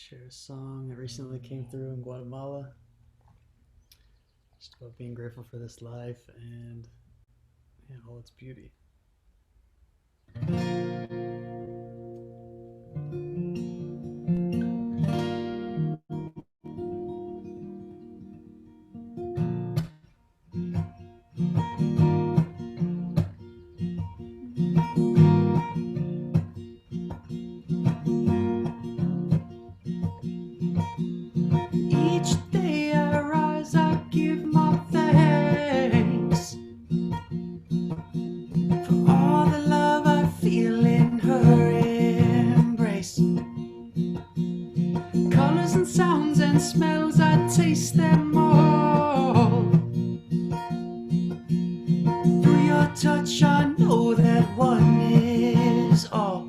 share a song that recently came through in Guatemala. Just about being grateful for this life and all its beauty. Each day I rise, I give my thanks for all the love I feel in her embrace. Colors and sounds and smells, I taste them all. Through your touch, I know that one is all.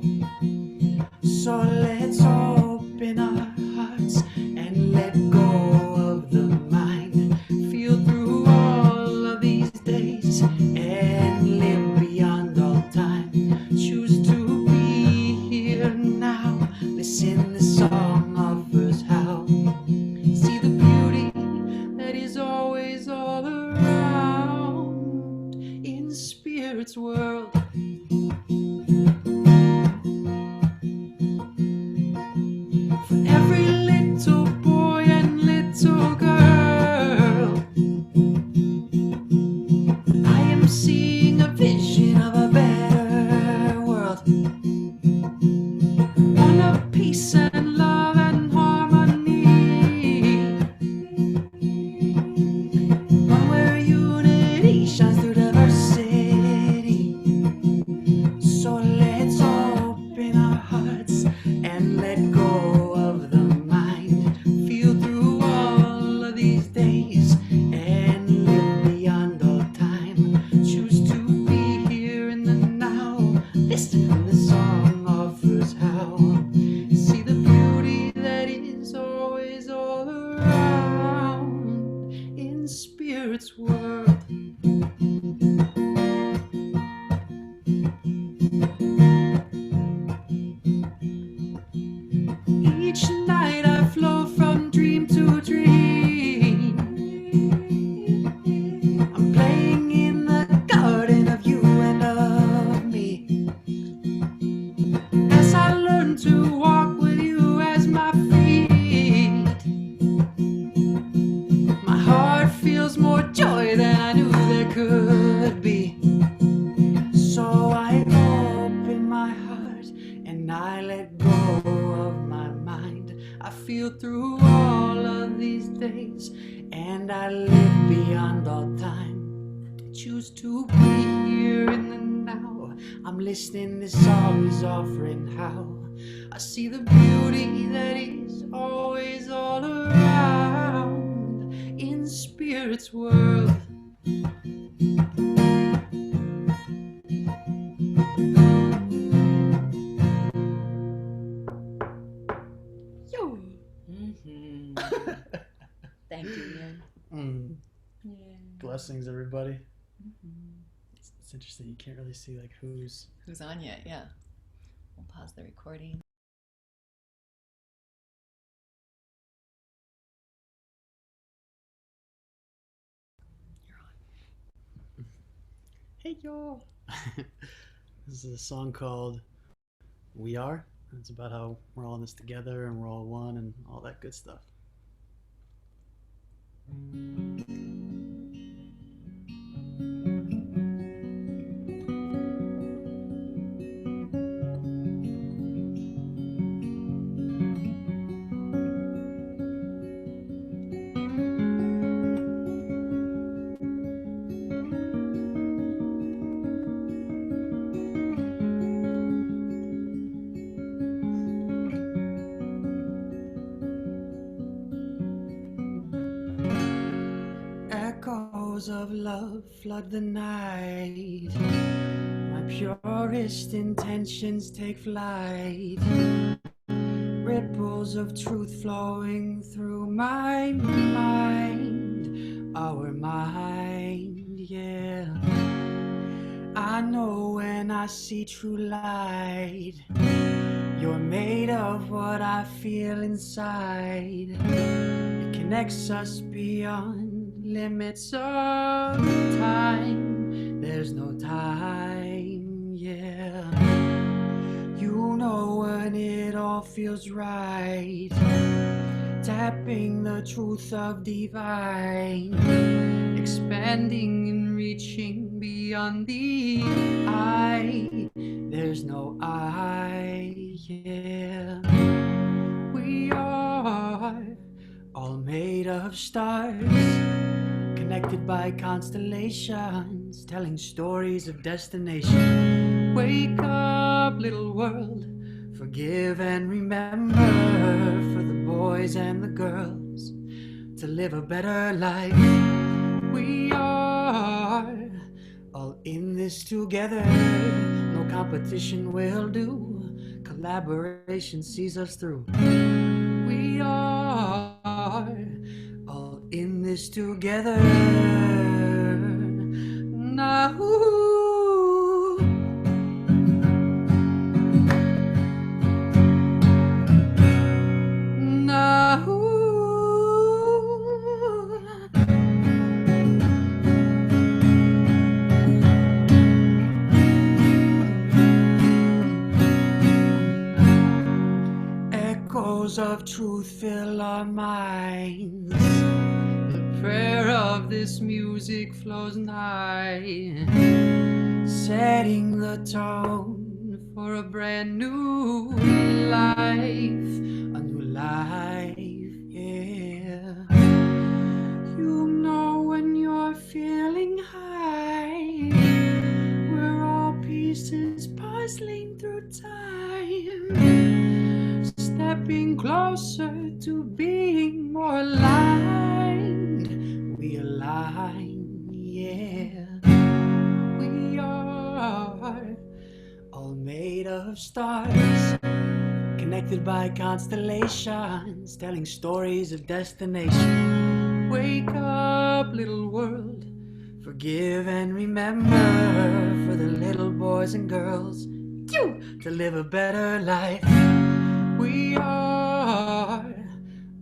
So let's open our hearts and let go of the mind. Feel through all of these days and live beyond all time. Choose to be here now. Listen, the song offers how. See the beauty that is always all around in spirit's world. Every little boy and little girl, I am seeing a vision of a better world. One of peace and love and harmony. One where unity shines through diversity. So let's open our hearts and let go. Spirit's world. Each night I flow from dream to dream. I'm playing in the garden of you and of me. As I learn to walk with you as my feet, my heart feels more joy than I knew there could be. So I open my heart and I let go of my mind. I feel through all of these days and I live beyond all time. Choose to be here in the now. I'm listening, this song is offering how. I see the beauty that is always all around in spirit's world. Yo. Thank you, Ian. Yeah. Blessings, everybody. It's interesting. You can't really see like who's on yet. Yeah. We'll pause the recording. Hey y'all. This is a song called We Are. It's about how we're all in this together and we're all one and all that good stuff. Echoes of love flood the night. My purest intentions take flight. Ripples of truth flowing through my mind. Our mind, yeah. I know when I see true light. You're made of what I feel inside. It connects us beyond limits of time. There's no time, yeah. You know when it all feels right. Tapping the truth of divine. Expanding and reaching beyond the eye. There's no I, yeah. We are all made of stars, connected by constellations, telling stories of destination. Wake up, little world, forgive and remember, for the boys and the girls, to live a better life. We are all in this together. No competition will do. Collaboration sees us through. We are all in this together. Now. Echoes of truth fill our minds. The prayer of this music flows nigh, setting the tone for a brand new life. A new life, yeah. You know when you're feeling high, we're all pieces puzzling through time, stepping closer to being more aligned. We align, yeah. We are all made of stars, connected by constellations, telling stories of destination. Wake up, little world, forgive and remember, for the little boys and girls, to live a better life. We are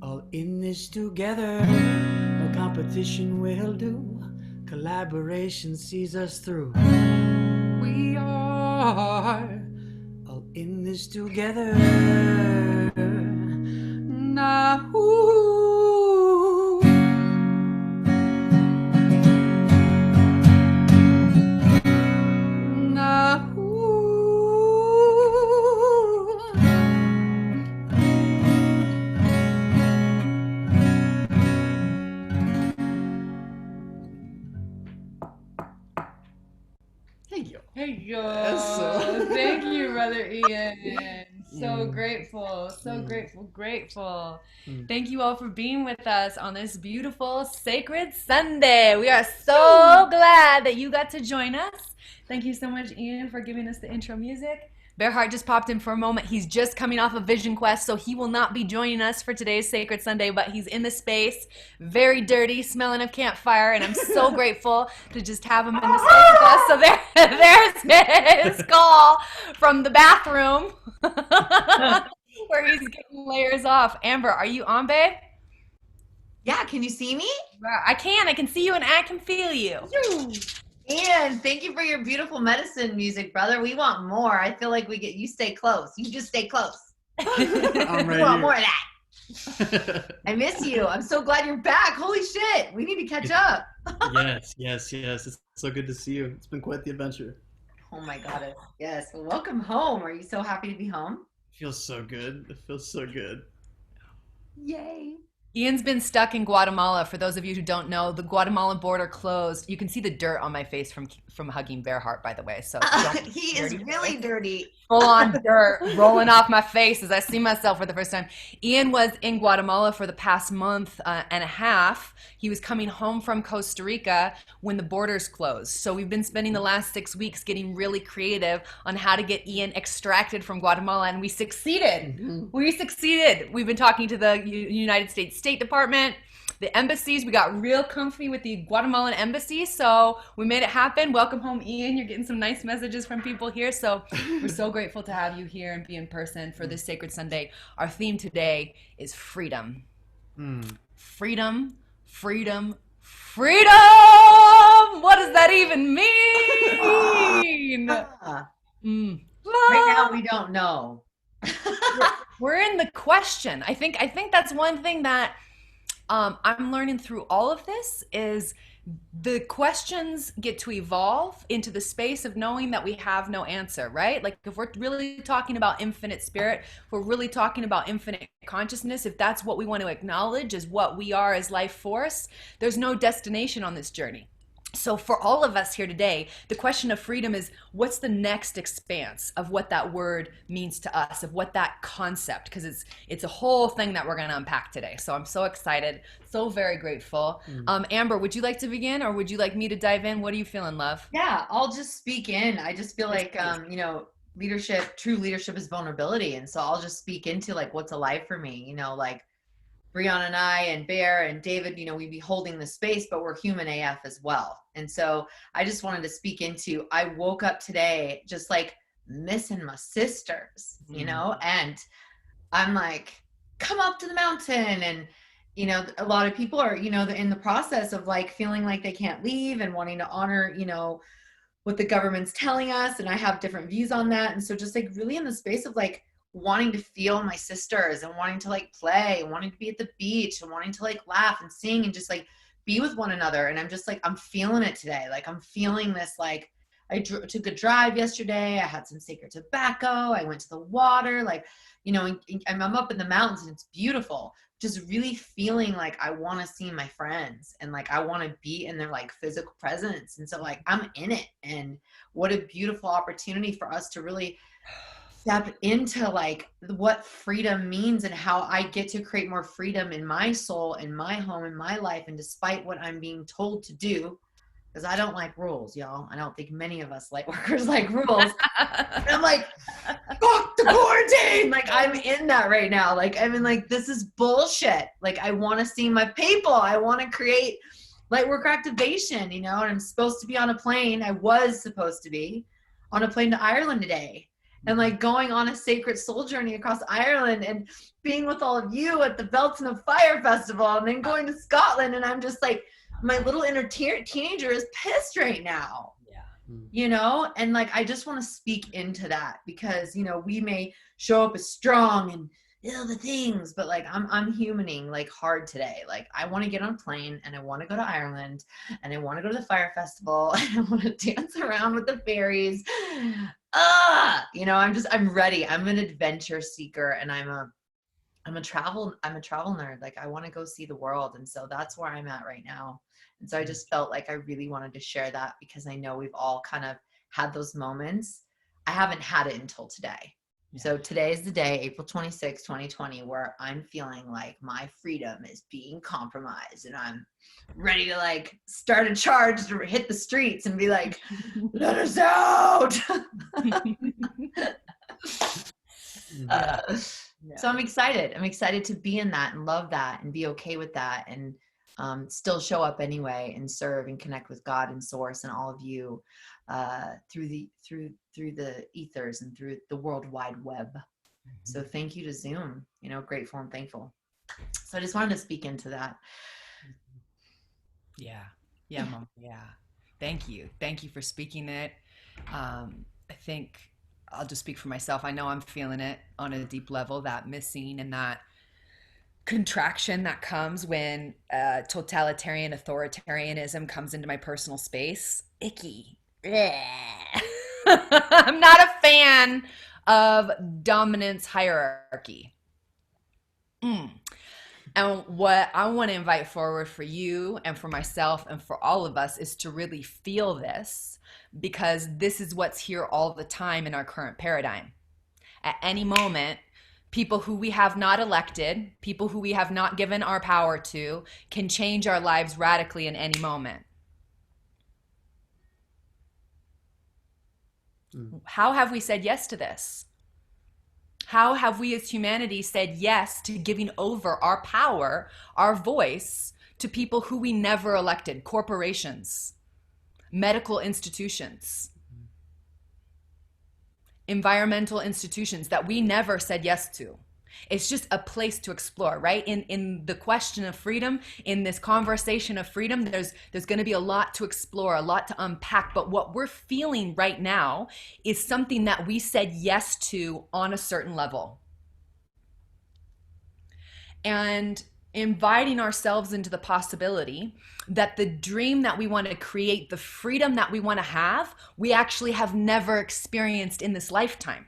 all in this together. No competition will do. Collaboration sees us through. We are all in this together. Now. Hey, yo. Eso. Thank you, Brother Ian. So grateful, so grateful. Thank you all for being with us on this beautiful Sacred Sunday. We are so glad that you got to join us. Thank you so much, Ian, for giving us the intro music. Bearheart just popped in for a moment. He's just coming off of Vision Quest, so he will not be joining us for today's Sacred Sunday, but he's in the space, very dirty, smelling of campfire, and I'm so grateful to just have him in the space with us. So there's his call from the bathroom where he's getting layers off. Amber, are you on, babe? Yeah, can you see me? I can see you and I can feel you. Ian, thank you for your beautiful medicine music, brother. We want more. I feel like you stay close. You just stay close. I'm We right want here. more of that. I miss you. I'm so glad you're back. Holy shit. We need to catch up. Yes. It's so good to see you. It's been quite the adventure. Oh my God. Yes. Well, welcome home. Are you so happy to be home? It feels so good. It feels so good. Yay. Ian's been stuck in Guatemala. For those of you who don't know, the Guatemala border closed. You can see the dirt on my face from hugging Bearheart, by the way. So He is really dirty. full on dirt rolling off my face as I see myself for the first time. Ian was in Guatemala for the past month and a half. He was coming home from Costa Rica when the borders closed. So we've been spending the last 6 weeks getting really creative on how to get Ian extracted from Guatemala, and we succeeded. We succeeded. We've been talking to the United States State Department. the embassies. We got real comfy with the Guatemalan embassy, so we made it happen. Welcome home, Ian. You're getting some nice messages from people here, so we're so grateful to have you here and be in person for this Sacred Sunday. Our theme today is freedom. Freedom, freedom, freedom! What does that even mean? Right now, we don't know. We're in the question. I think that's one thing that I'm learning through all of this is the questions get to evolve into the space of knowing that we have no answer, right? Like if we're really talking about infinite spirit, if we're really talking about infinite consciousness, if that's what we want to acknowledge as what we are as life force, there's no destination on this journey. So for all of us here today, the question of freedom is what's the next expanse of what that word means to us, of what that concept, because it's a whole thing that we're going to unpack today. So I'm so excited, so very grateful. Amber, would you like to begin or would you like me to dive in? What are you feeling, love? Yeah, I'll just speak in. I just feel like, leadership, true leadership is vulnerability. And so I'll just speak into like what's alive for me, like Briana and I and Bear and David, we'd be holding the space, but we're human AF as well. And so I just wanted to speak into, I woke up today just like missing my sisters, and I'm like, come up to the mountain. And, a lot of people are, in the process of like feeling like they can't leave and wanting to honor, what the government's telling us. And I have different views on that. And so just like really in the space of like, wanting to feel my sisters and wanting to like play and wanting to be at the beach and wanting to like laugh and sing and just like be with one another. And I'm just like, I'm feeling it today. Like I'm feeling this, like I took a drive yesterday. I had some sacred tobacco. I went to the water, like, I'm up in the mountains and it's beautiful. Just really feeling like I want to see my friends and like, I want to be in their like physical presence. And so like, I'm in it. And what a beautiful opportunity for us to really step into like what freedom means and how I get to create more freedom in my soul, in my home, in my life. And despite what I'm being told to do, because I don't like rules, y'all. I don't think many of us light workers like rules. And I'm like, fuck the quarantine. Like I'm in that right now. Like, I mean, like, this is bullshit. Like, I want to see my people. I want to create light worker activation, and I'm supposed to be on a plane. I was supposed to be on a plane to Ireland today. And like going on a sacred soul journey across Ireland and being with all of you at the Belts and Fire Festival and then going to Scotland. And I'm just like, my little inner teenager is pissed right now, and like, I just want to speak into that because, we may show up as strong and the things, but like, I'm humaning like hard today. Like I want to get on a plane and I want to go to Ireland and I want to go to the Fire Festival and I want to dance around with the fairies. I'm ready. I'm an adventure seeker and I'm a travel nerd. Like I want to go see the world. And so that's where I'm at right now. And so I just felt like I really wanted to share that because I know we've all kind of had those moments. I haven't had it until today. Yeah. So today is the day, April 26, 2020, where I'm feeling like my freedom is being compromised and I'm ready to like start a charge to hit the streets and be like, let us out. So I'm excited. I'm excited to be in that and love that and be okay with that and still show up anyway and serve and connect with God and Source and all of you through the ethers and through the World Wide Web. So thank you to Zoom, grateful and thankful. So I just wanted to speak into that. Yeah, Mom. Yeah. Thank you. Thank you for speaking it. I think I'll just speak for myself. I know I'm feeling it on a deep level, that missing and that contraction that comes when totalitarian authoritarianism comes into my personal space. Icky. I'm not a fan of dominance hierarchy. And what I want to invite forward for you and for myself and for all of us is to really feel this, because this is what's here all the time in our current paradigm. At any moment, people who we have not elected, people who we have not given our power to, can change our lives radically in any moment. How have we said yes to this? How have we as humanity said yes to giving over our power, our voice, to people who we never elected, corporations, medical institutions, environmental institutions that we never said yes to. It's just a place to explore, right? In the question of freedom, in this conversation of freedom, there's going to be a lot to explore, a lot to unpack. But what we're feeling right now is something that we said yes to on a certain level. And inviting ourselves into the possibility that the dream that we want to create, the freedom that we want to have, we actually have never experienced in this lifetime.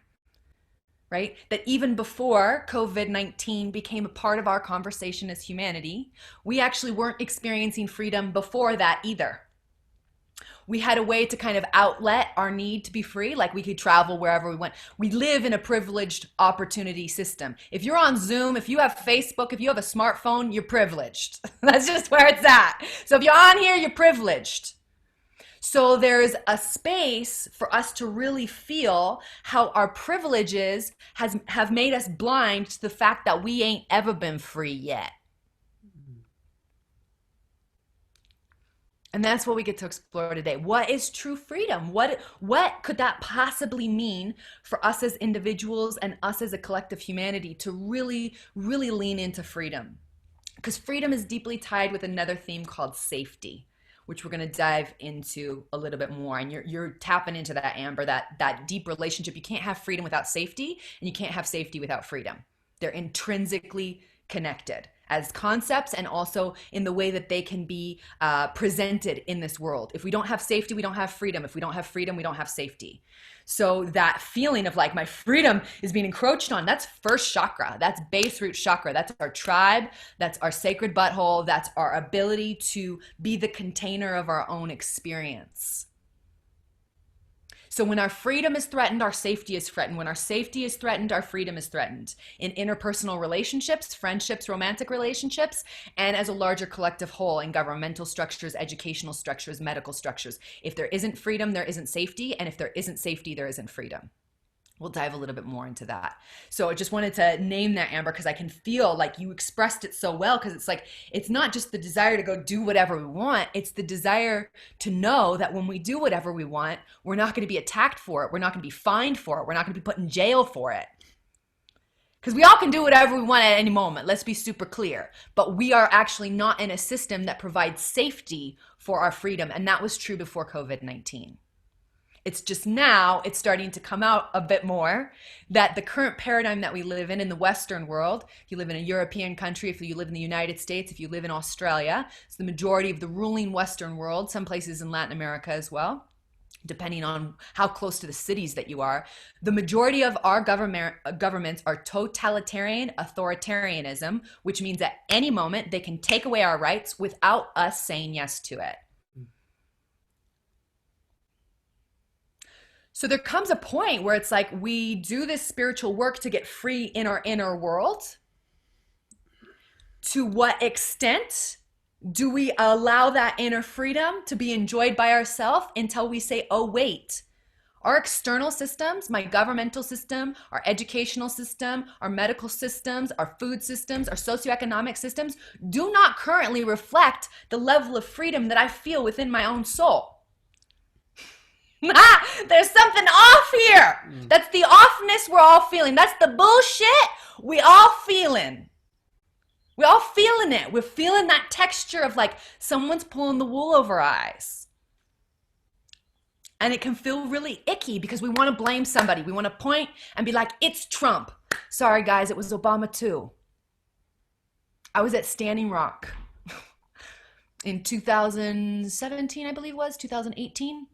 Right? That even before COVID-19 became a part of our conversation as humanity, we actually weren't experiencing freedom before that either. We had a way to kind of outlet our need to be free, like we could travel wherever we went. We live in a privileged opportunity system. If you're on Zoom, if you have Facebook, if you have a smartphone, you're privileged. That's just where it's at. So if you're on here, you're privileged. So there's a space for us to really feel how our privileges have made us blind to the fact that we ain't ever been free yet. And that's what we get to explore today. What is true freedom? What could that possibly mean for us as individuals and us as a collective humanity to really, really lean into freedom? Because freedom is deeply tied with another theme called safety, which we're going to dive into a little bit more. And you're tapping into that, Amber, that deep relationship. You can't have freedom without safety, and you can't have safety without freedom. They're intrinsically connected as concepts, and also in the way that they can be presented in this world. If we don't have safety, we don't have freedom. If we don't have freedom, we don't have safety. So that feeling of like my freedom is being encroached on, that's first chakra. That's base root chakra. That's our tribe. That's our sacred butthole. That's our ability to be the container of our own experience. So when our freedom is threatened, our safety is threatened. When our safety is threatened, our freedom is threatened. In interpersonal relationships, friendships, romantic relationships, and as a larger collective whole in governmental structures, educational structures, medical structures. If there isn't freedom, there isn't safety. And if there isn't safety, there isn't freedom. We'll dive a little bit more into that. So I just wanted to name that, Amber, because I can feel like you expressed it so well, because it's like, it's not just the desire to go do whatever we want. It's the desire to know that when we do whatever we want, we're not going to be attacked for it. We're not going to be fined for it. We're not going to be put in jail for it. Because we all can do whatever we want at any moment. Let's be super clear. But we are actually not in a system that provides safety for our freedom. And that was true before COVID-19. It's just now it's starting to come out a bit more that the current paradigm that we live in the Western world, if you live in a European country, if you live in the United States, if you live in Australia, it's the majority of the ruling Western world, some places in Latin America as well, depending on how close to the cities that you are. The majority of our governments are totalitarian authoritarianism, which means at any moment they can take away our rights without us saying yes to it. So there comes a point where it's like we do this spiritual work to get free in our inner world. To what extent do we allow that inner freedom to be enjoyed by ourselves until we say, oh, wait, our external systems, my governmental system, our educational system, our medical systems, our food systems, our socioeconomic systems do not currently reflect the level of freedom that I feel within my own soul. There's something off here. That's the offness we're all feeling. That's the bullshit we all feeling. We're all feeling it. We're feeling that texture of like someone's pulling the wool over our eyes. And it can feel really icky because we want to blame somebody. We want to point and be like, it's Trump. Sorry, guys, it was Obama too. I was at Standing Rock in 2017, I believe it was, 2018.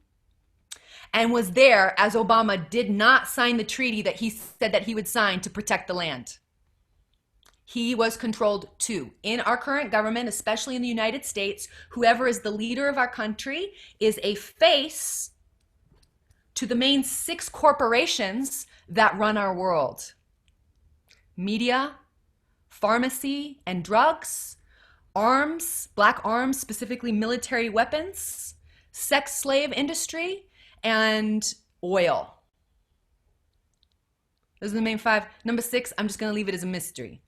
And was there as Obama did not sign the treaty that he said that he would sign to protect the land. He was controlled too. In our current government, especially in the United States, whoever is the leader of our country is a face to the main 6 corporations that run our world. Media, pharmacy and drugs, arms, black arms, specifically military weapons, sex slave industry, and oil. Those are the main 5. Number 6, I'm just going to leave it as a mystery.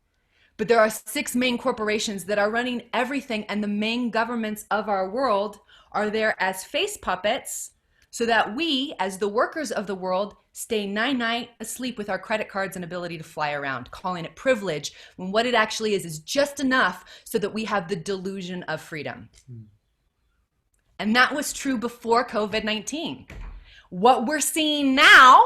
But there are 6 main corporations that are running everything, and the main governments of our world are there as face puppets so that we, as the workers of the world, stay night-night asleep with our credit cards and ability to fly around, calling it privilege, when what it actually is just enough so that we have the delusion of freedom. And that was true before COVID-19. What we're seeing now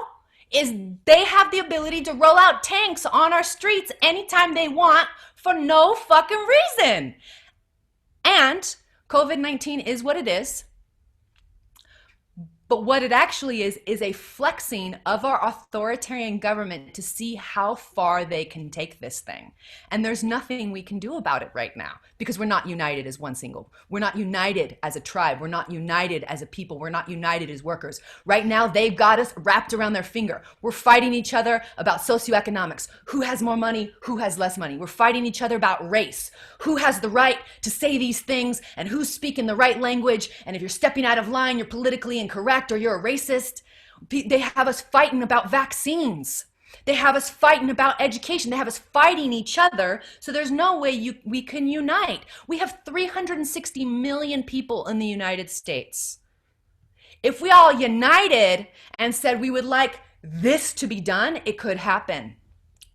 is they have the ability to roll out tanks on our streets anytime they want for no fucking reason. And COVID-19 is what it is. But what it actually is a flexing of our authoritarian government to see how far they can take this thing. And there's nothing we can do about it right now because we're not united as one single. We're not united as a tribe. We're not united as a people. We're not united as workers. Right now, they've got us wrapped around their finger. We're fighting each other about socioeconomics. Who has more money? Who has less money? We're fighting each other about race. Who has the right to say these things and who's speaking the right language? And if you're stepping out of line, you're politically incorrect or you're a racist. They have us fighting about vaccines. They have us fighting about education. They have us fighting each other. So there's no way we can unite. We have 360 million people in the United States. If we all united and said we would like this to be done, it could happen.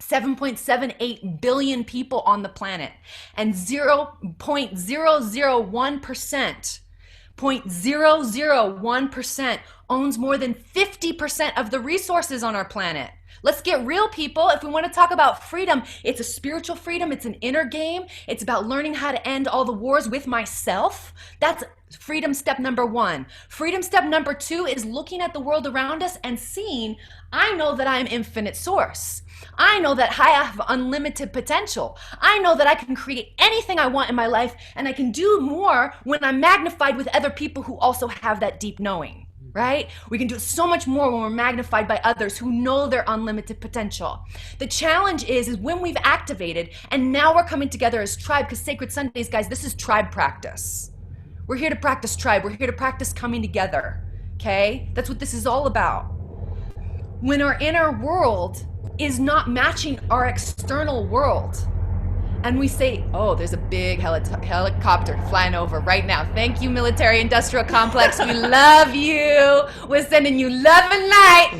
7.78 billion people on the planet, and 0.001% owns more than 50% of the resources on our planet. Let's get real, people. If we want to talk about freedom, it's a spiritual freedom. It's an inner game. It's about learning how to end all the wars with myself. That's freedom step number 1. Freedom step number 2 is looking at the world around us and seeing, I know that I'm infinite source. I know that I have unlimited potential. I know that I can create anything I want in my life, and I can do more when I'm magnified with other people who also have that deep knowing. Right? We can do so much more when we're magnified by others who know their unlimited potential. The challenge is when we've activated and now we're coming together as tribe, because Sacred Sundays, guys, this is tribe practice. We're here to practice tribe. We're here to practice coming together. Okay? That's what this is all about. When our inner world is not matching our external world, and we say, oh, there's a big helicopter flying over right now. Thank you, military industrial complex. We love you. We're sending you love and light.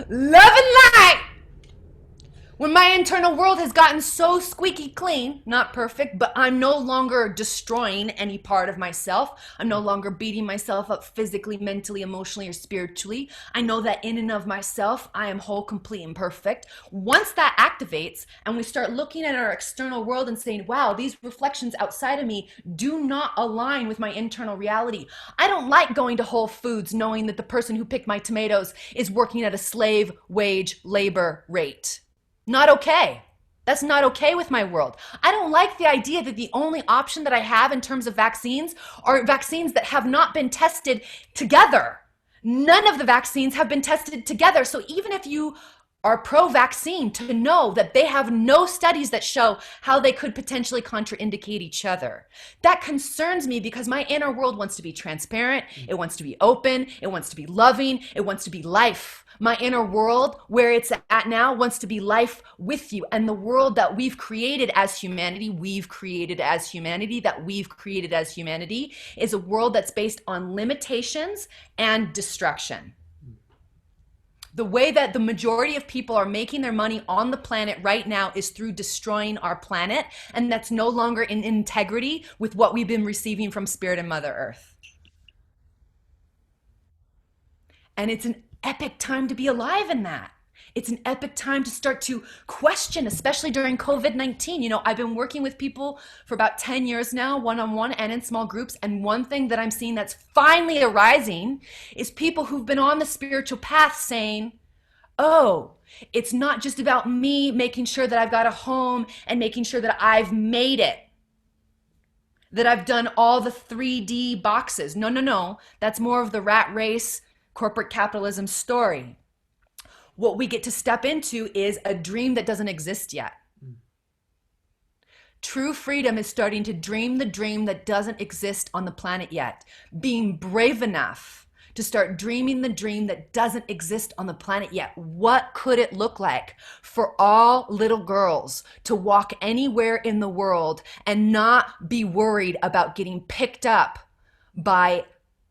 Love and light. When my internal world has gotten so squeaky clean, not perfect, but I'm no longer destroying any part of myself. I'm no longer beating myself up physically, mentally, emotionally, or spiritually. I know that in and of myself, I am whole, complete, and perfect. Once that activates and we start looking at our external world and saying, wow, these reflections outside of me do not align with my internal reality. I don't like going to Whole Foods knowing that the person who picked my tomatoes is working at a slave wage labor rate. Not okay. That's not okay with my world. I don't like the idea that the only option that I have in terms of vaccines are vaccines that have not been tested together. None of the vaccines have been tested together. So even if you are pro-vaccine, to know that they have no studies that show how they could potentially contraindicate each other. That concerns me because my inner world wants to be transparent, it wants to be open, it wants to be loving, it wants to be life. My inner world, where it's at now, wants to be life with you. And the world that we've created as humanity, is a world that's based on limitations and destruction. The way that the majority of people are making their money on the planet right now is through destroying our planet, and that's no longer in integrity with what we've been receiving from Spirit and Mother Earth. And it's an epic time to be alive in that. It's an epic time to start to question, especially during COVID-19. You know, I've been working with people for about 10 years now, one-on-one and in small groups. And one thing that I'm seeing that's finally arising is people who've been on the spiritual path saying, oh, it's not just about me making sure that I've got a home and making sure that I've made it, that I've done all the 3D boxes. No. That's more of the rat race, corporate capitalism story. What we get to step into is a dream that doesn't exist yet. True freedom is starting to dream the dream that doesn't exist on the planet yet. Being brave enough to start dreaming the dream that doesn't exist on the planet yet. What could it look like for all little girls to walk anywhere in the world and not be worried about getting picked up by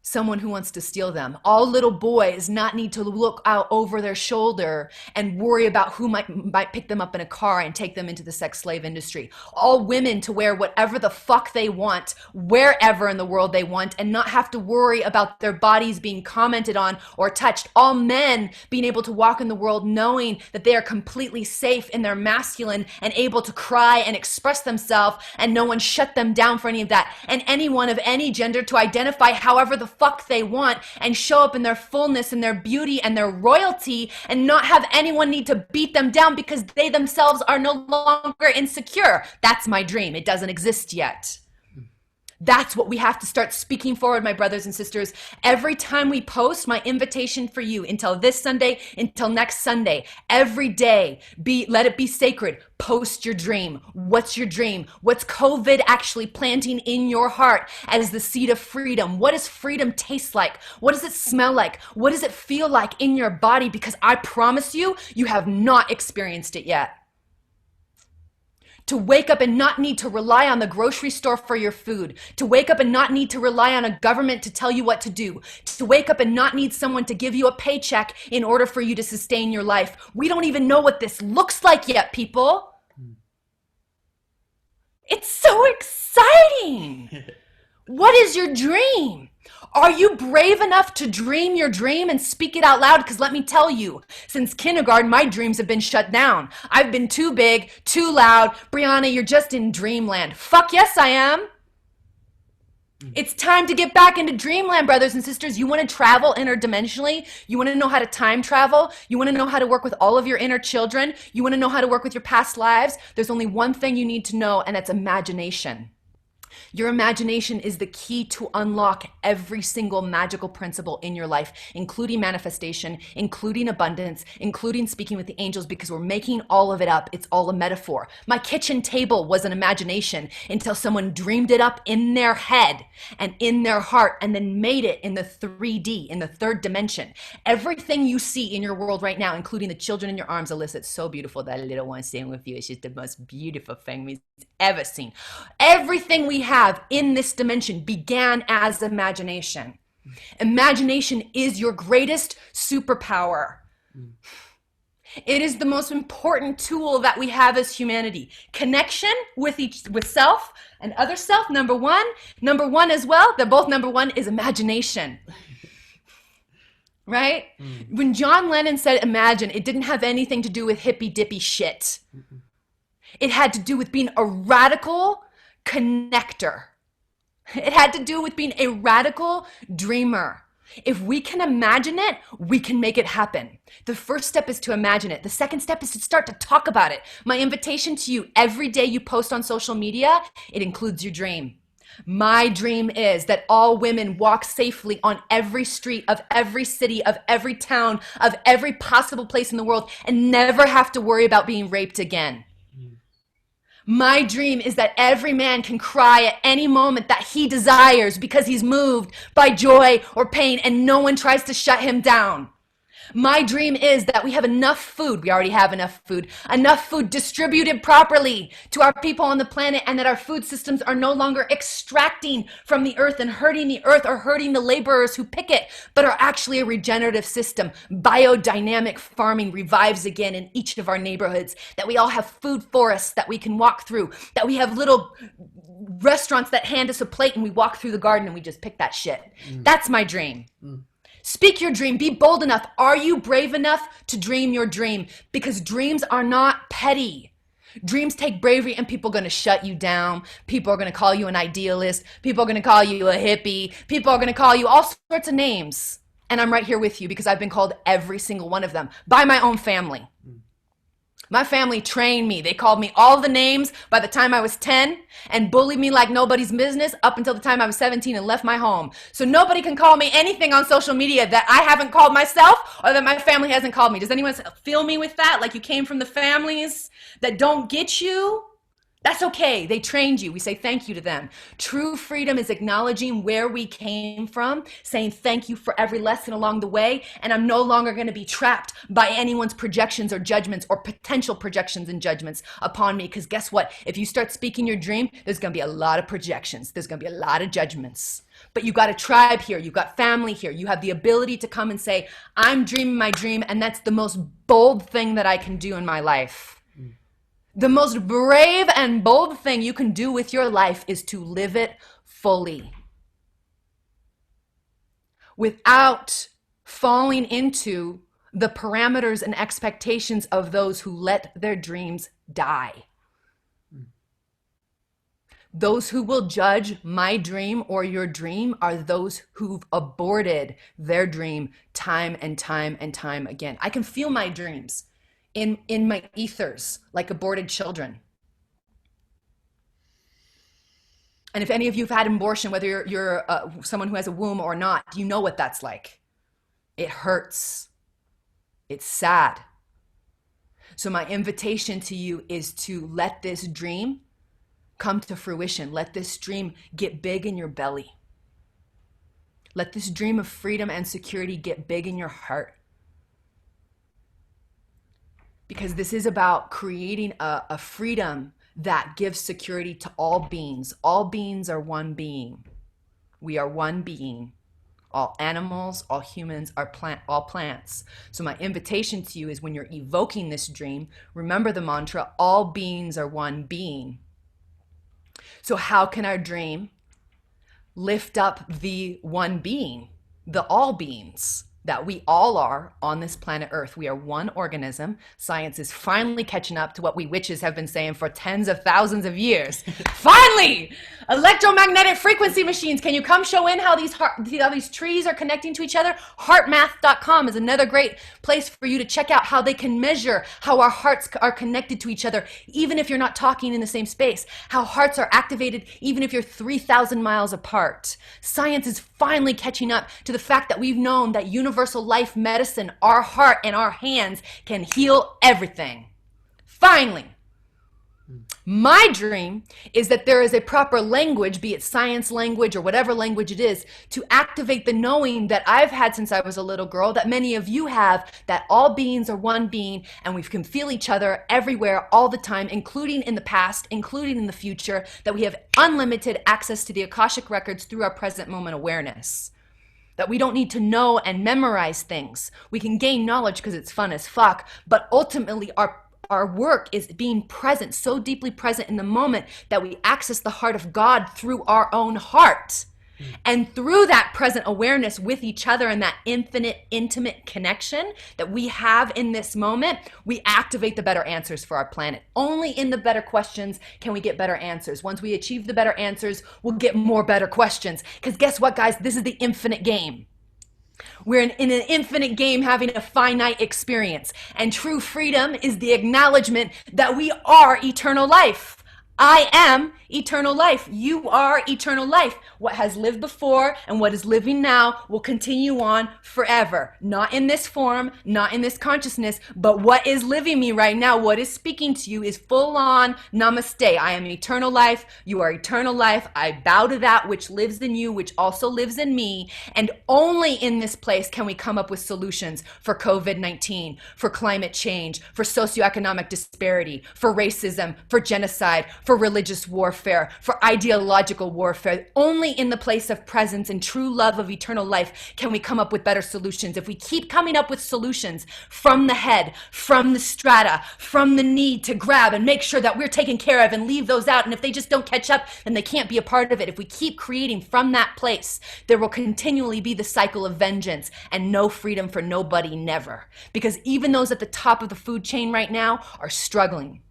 someone who wants to steal them? All little boys not need to look out over their shoulder and worry about who might pick them up in a car and take them into the sex slave industry. All women to wear whatever the fuck they want, wherever in the world they want, and not have to worry about their bodies being commented on or touched. All men being able to walk in the world knowing that they are completely safe in their masculine and able to cry and express themselves, and no one shut them down for any of that. And anyone of any gender to identify however the fuck they want and show up in their fullness and their beauty and their royalty, and not have anyone need to beat them down because they themselves are no longer insecure. That's my dream. It doesn't exist yet. That's what we have to start speaking forward, my brothers and sisters. Every time we post, my invitation for you until this Sunday, until next Sunday, every day, let it be sacred. Post your dream. What's your dream? What's COVID actually planting in your heart as the seed of freedom? What does freedom taste like? What does it smell like? What does it feel like in your body? Because I promise you, you have not experienced it yet. To wake up and not need to rely on the grocery store for your food. To wake up and not need to rely on a government to tell you what to do. To wake up and not need someone to give you a paycheck in order for you to sustain your life. We don't even know what this looks like yet, people. It's so exciting. What is your dream? Are you brave enough to dream your dream and speak it out loud? Because let me tell you, since kindergarten, my dreams have been shut down. I've been too big, too loud. Briana, you're just in dreamland. Fuck yes, I am. It's time to get back into dreamland, brothers and sisters. You want to travel interdimensionally? You want to know how to time travel? You want to know how to work with all of your inner children? You want to know how to work with your past lives? There's only one thing you need to know, and that's imagination. Your imagination is the key to unlock every single magical principle in your life, including manifestation, including abundance, including speaking with the angels, because we're making all of it up. It's all a metaphor. My kitchen table was an imagination until someone dreamed it up in their head and in their heart and then made it in the 3D, in the third dimension. Everything you see in your world right now, including the children in your arms, Alyssa, it's so beautiful. That little one staying with you is just the most beautiful thing we've ever seen. Everything we have in this dimension began as imagination. Imagination is your greatest superpower. It is the most important tool that we have as humanity. Connection with self and other self, number one as well, they're both number one, is imagination. Right? When John Lennon said imagine, it didn't have anything to do with hippy dippy shit. It had to do with being a radical connector. It had to do with being a radical dreamer. If we can imagine it, we can make it happen. The first step is to imagine it. The second step is to start to talk about it. My invitation to you, every day you post on social media, it includes your dream. My dream is that all women walk safely on every street of every city, of every town, of every possible place in the world, and never have to worry about being raped again. My dream is that every man can cry at any moment that he desires because he's moved by joy or pain, and no one tries to shut him down. My dream is that we have enough food. We already have enough food distributed properly to our people on the planet, and that our food systems are no longer extracting from the earth and hurting the earth or hurting the laborers who pick it, but are actually a regenerative system. Biodynamic farming revives again in each of our neighborhoods, that we all have food forests that we can walk through, that we have little restaurants that hand us a plate and we walk through the garden and we just pick that shit. That's my dream. Speak your dream. Be bold enough. Are you brave enough to dream your dream? Because dreams are not petty. Dreams take bravery, and people are going to shut you down. People are going to call you an idealist. People are going to call you a hippie. People are going to call you all sorts of names. And I'm right here with you because I've been called every single one of them by my own family. My family trained me. They called me all the names by the time I was 10 and bullied me like nobody's business up until the time I was 17 and left my home. So nobody can call me anything on social media that I haven't called myself or that my family hasn't called me. Does anyone feel me with that? Like you came from the families that don't get you? That's okay. They trained you. We say thank you to them. True freedom is acknowledging where we came from, saying thank you for every lesson along the way, and I'm no longer going to be trapped by anyone's projections or judgments or potential projections and judgments upon me. Because guess what? If you start speaking your dream, there's going to be a lot of projections. There's going to be a lot of judgments. But you've got a tribe here. You've got family here. You have the ability to come and say, I'm dreaming my dream, and that's the most bold thing that I can do in my life. The most brave and bold thing you can do with your life is to live it fully without falling into the parameters and expectations of those who let their dreams die. Those who will judge my dream or your dream are those who've aborted their dream time and time and time again. I can feel my dreams in my ethers like aborted children. And if any of you have had an abortion, whether you're someone who has a womb or not, you know what that's like. It hurts. It's sad. So my invitation to you is to let this dream come to fruition. Let this dream get big in your belly. Let this dream of freedom and security get big in your heart. Because this is about creating a freedom that gives security to all beings. All beings are one being. We are one being. All animals, all humans, all plants. So my invitation to you is when you're evoking this dream, remember the mantra, all beings are one being. So how can our dream lift up the one being, the all beings that we all are on this planet Earth? We are one organism. Science is finally catching up to what we witches have been saying for tens of thousands of years. Finally! Electromagnetic frequency machines. Can you come show in how these trees are connecting to each other? Heartmath.com is another great place for you to check out how they can measure how our hearts are connected to each other, even if you're not talking in the same space. How hearts are activated even if you're 3,000 miles apart. Science is finally catching up to the fact that we've known that universal life medicine, our heart and our hands, can heal everything. Finally. My dream is that there is a proper language, be it science language or whatever language it is, to activate the knowing that I've had since I was a little girl, that many of you have, that all beings are one being and we can feel each other everywhere all the time, including in the past, including in the future, that we have unlimited access to the Akashic records through our present moment awareness. That we don't need to know and memorize things. We can gain knowledge because it's fun as fuck, but ultimately our work is being present, so deeply present in the moment that we access the heart of God through our own heart. And through that present awareness with each other and that infinite, intimate connection that we have in this moment, we activate the better answers for our planet. Only in the better questions can we get better answers. Once we achieve the better answers, we'll get more better questions. Because guess what, guys? This is the infinite game. We're in an infinite game having a finite experience. And true freedom is the acknowledgement that we are eternal life. I am eternal life. You are eternal life. What has lived before and what is living now will continue on forever. Not in this form, not in this consciousness, but what is living me right now, what is speaking to you is full on namaste. I am eternal life. You are eternal life. I bow to that which lives in you, which also lives in me. And only in this place can we come up with solutions for COVID-19, for climate change, for socioeconomic disparity, for racism, for genocide, for religious warfare, for ideological warfare. Only in the place of presence and true love of eternal life can we come up with better solutions. If we keep coming up with solutions from the head, from the strata, from the need to grab and make sure that we're taken care of and leave those out, and if they just don't catch up, then they can't be a part of it. If we keep creating from that place, there will continually be the cycle of vengeance and no freedom for nobody, never. Because even those at the top of the food chain right now are struggling.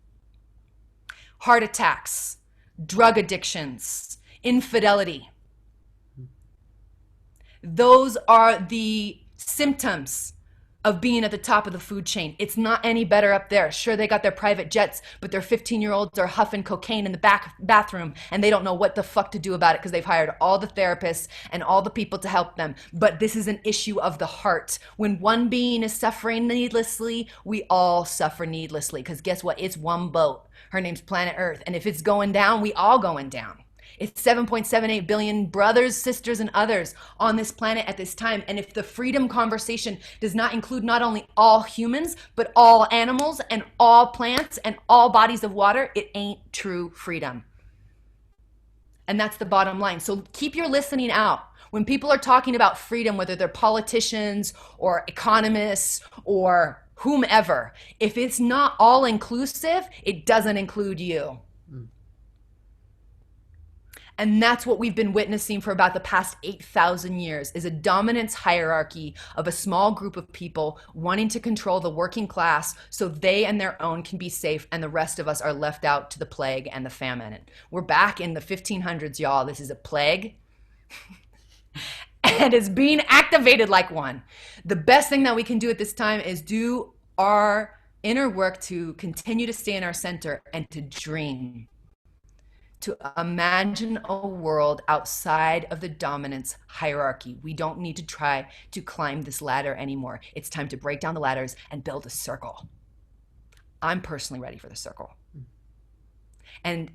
Heart attacks, drug addictions, infidelity. Those are the symptoms of being at the top of the food chain. It's not any better up there. Sure, they got their private jets, but their 15-year-olds are huffing cocaine in the bathroom, and they don't know what the fuck to do about it because they've hired all the therapists and all the people to help them. But this is an issue of the heart. When one being is suffering needlessly, we all suffer needlessly, because guess what? It's one boat. Her name's Planet Earth. And if it's going down, we all going down. It's 7.78 billion brothers, sisters, and others on this planet at this time. And if the freedom conversation does not include not only all humans, but all animals and all plants and all bodies of water, it ain't true freedom. And that's the bottom line. So keep your listening out. When people are talking about freedom, whether they're politicians or economists or whomever, if it's not all inclusive, it doesn't include you. And that's what we've been witnessing for about the past 8,000 years, is a dominance hierarchy of a small group of people wanting to control the working class so they and their own can be safe, and the rest of us are left out to the plague and the famine. We're back in the 1500s, y'all. This is a plague. And it's being activated like one. The best thing that we can do at this time is do our inner work to continue to stay in our center and to dream. To imagine a world outside of the dominance hierarchy. We don't need to try to climb this ladder anymore. It's time to break down the ladders and build a circle. I'm personally ready for the circle. And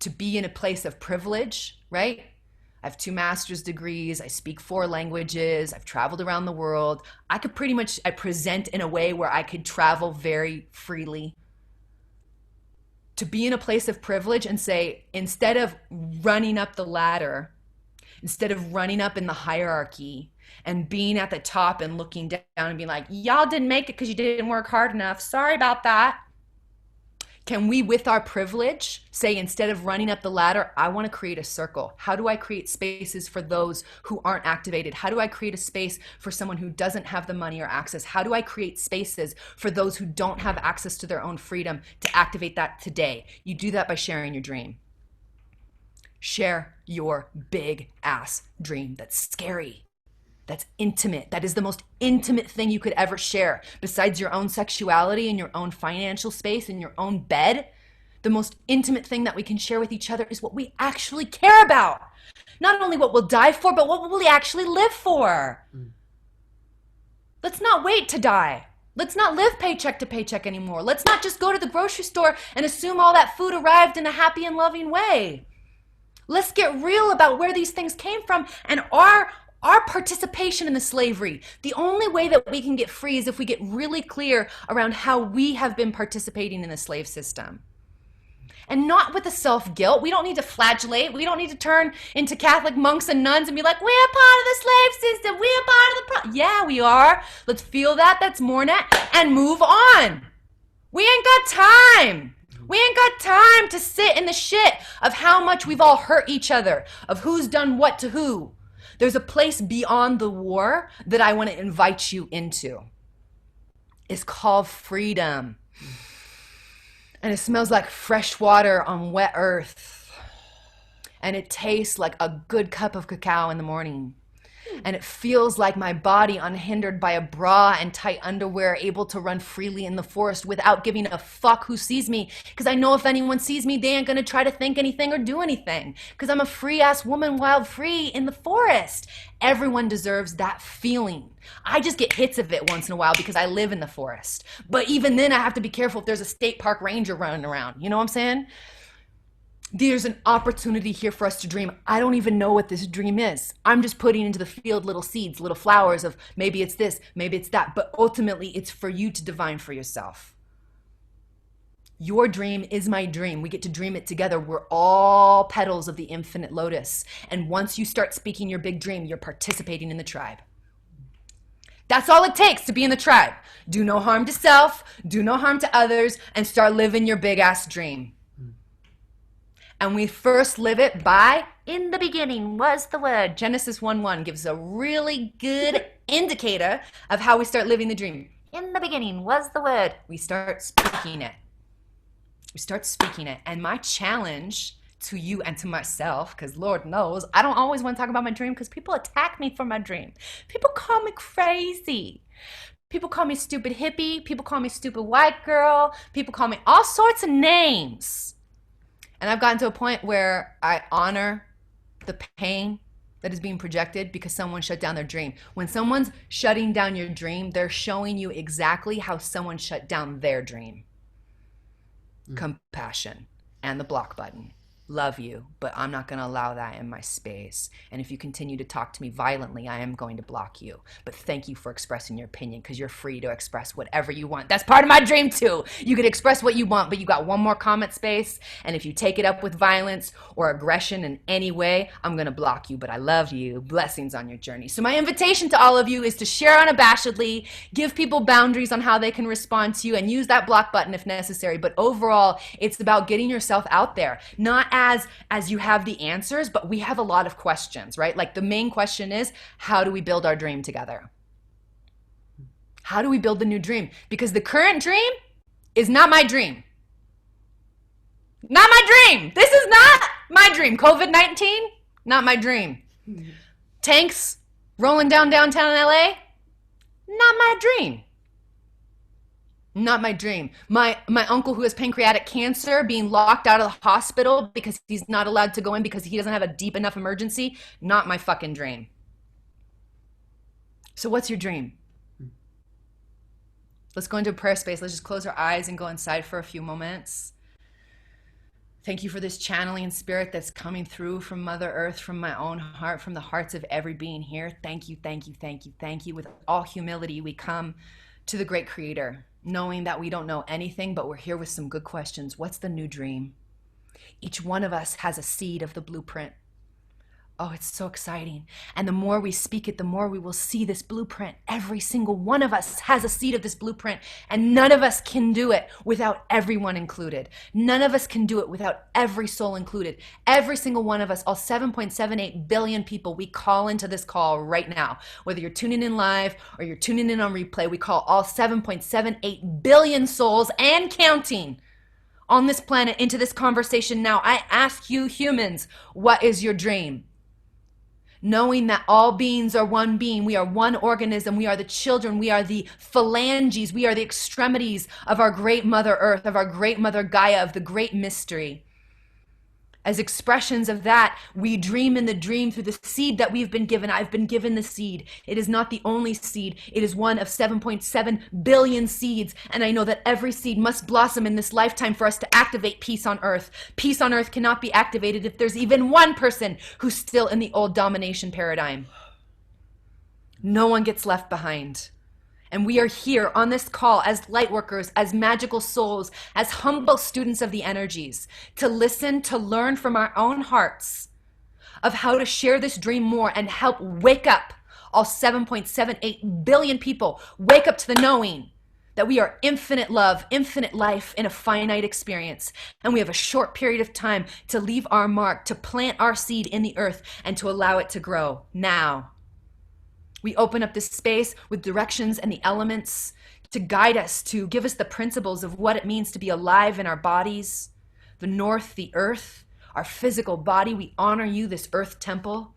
to be in a place of privilege, right? I have 2 master's degrees. I speak 4 languages. I've traveled around the world. I present in a way where I could travel very freely. To be in a place of privilege and say, instead of running up the ladder, instead of running up in the hierarchy and being at the top and looking down and being like, y'all didn't make it because you didn't work hard enough. Sorry about that. Can we, with our privilege, say, instead of running up the ladder, I want to create a circle. How do I create spaces for those who aren't activated? How do I create a space for someone who doesn't have the money or access? How do I create spaces for those who don't have access to their own freedom to activate that today? You do that by sharing your dream. Share your big ass dream that's scary. That's intimate. That is the most intimate thing you could ever share. Besides your own sexuality and your own financial space and your own bed, the most intimate thing that we can share with each other is what we actually care about. Not only what we'll die for, but what will we actually live for. Let's not wait to die. Let's not live paycheck to paycheck anymore. Let's not just go to the grocery store and assume all that food arrived in a happy and loving way. Let's get real about where these things came from and our participation in the slavery. The only way that we can get free is if we get really clear around how we have been participating in the slave system. And not with the self-guilt. We don't need to flagellate. We don't need to turn into Catholic monks and nuns and be like, we're part of the slave system. We're part of the yeah, we are. Let's feel that. That's Mornet. And move on. We ain't got time. We ain't got time to sit in the shit of how much we've all hurt each other, of who's done what to who. There's a place beyond the war that I want to invite you into. It's called freedom. And it smells like fresh water on wet earth. And it tastes like a good cup of cacao in the morning. And it feels like my body unhindered by a bra and tight underwear, able to run freely in the forest without giving a fuck who sees me. Because I know if anyone sees me, they ain't gonna try to think anything or do anything. Because I'm a free-ass woman, wild free in the forest. Everyone deserves that feeling. I just get hits of it once in a while because I live in the forest. But even then I have to be careful if there's a state park ranger running around. You know what I'm saying? There's an opportunity here for us to dream. I don't even know what this dream is. I'm just putting into the field little seeds, little flowers of maybe it's this, maybe it's that. But ultimately, it's for you to divine for yourself. Your dream is my dream. We get to dream it together. We're all petals of the infinite lotus. And once you start speaking your big dream, you're participating in the tribe. That's all it takes to be in the tribe. Do no harm to self, do no harm to others, and start living your big ass dream. And we first live it by, in the beginning was the word. Genesis 1:1 gives a really good indicator of how we start living the dream. In the beginning was the word. We start speaking it. We start speaking it. And my challenge to you and to myself, because Lord knows, I don't always want to talk about my dream because people attack me for my dream. People call me crazy. People call me stupid hippie. People call me stupid white girl. People call me all sorts of names. And I've gotten to a point where I honor the pain that is being projected because someone shut down their dream. When someone's shutting down your dream, they're showing you exactly how someone shut down their dream. Compassion and the block button. Love you, but I'm not going to allow that in my space. And if you continue to talk to me violently, I am going to block you. But thank you for expressing your opinion, because you're free to express whatever you want. That's part of my dream too. You can express what you want, but you got one more comment space. And if you take it up with violence or aggression in any way, I'm going to block you. But I love you. Blessings on your journey. So my invitation to all of you is to share unabashedly, give people boundaries on how they can respond to you, and use that block button if necessary. But overall, it's about getting yourself out there. Not as you have the answers, but we have a lot of questions, right? Like the main question is, how do we build our dream together? How do we build the new dream? Because the current dream is not my dream. Not my dream. This is not my dream. COVID-19, not my dream. Tanks rolling down downtown LA, not my dream. Not my dream. My uncle who has pancreatic cancer being locked out of the hospital because he's not allowed to go in because he doesn't have a deep enough emergency, not my fucking dream. So what's your dream? Let's go into a prayer space. Let's just close our eyes and go inside for a few moments. Thank you for this channeling spirit that's coming through from Mother Earth, from my own heart, from the hearts of every being here. Thank you, thank you, thank you, thank you. With all humility, we come to the great creator, knowing that we don't know anything, but we're here with some good questions. What's the new dream? Each one of us has a seed of the blueprint. Oh, it's so exciting. And the more we speak it, the more we will see this blueprint. Every single one of us has a seed of this blueprint, and none of us can do it without everyone included. None of us can do it without every soul included. Every single one of us, all 7.78 billion people, we call into this call right now. Whether you're tuning in live or you're tuning in on replay, we call all 7.78 billion souls and counting on this planet into this conversation now. I ask you humans, what is your dream? Knowing that all beings are one being, we are one organism, we are the children, we are the phalanges, we are the extremities of our great Mother Earth, of our great Mother Gaia, of the great mystery. As expressions of that, we dream in the dream through the seed that we've been given. I've been given the seed. It is not the only seed. It is one of 7.7 billion seeds. And I know that every seed must blossom in this lifetime for us to activate peace on earth. Peace on earth cannot be activated if there's even one person who's still in the old domination paradigm. No one gets left behind. And we are here on this call as light workers, as magical souls, as humble students of the energies, to listen, to learn from our own hearts of how to share this dream more and help wake up all 7.78 billion people. Wake up to the knowing that we are infinite love, infinite life in a finite experience. And we have a short period of time to leave our mark, to plant our seed in the earth, and to allow it to grow now. We open up this space with directions and the elements to guide us, to give us the principles of what it means to be alive in our bodies. The north, the earth, our physical body. We honor you, this earth temple.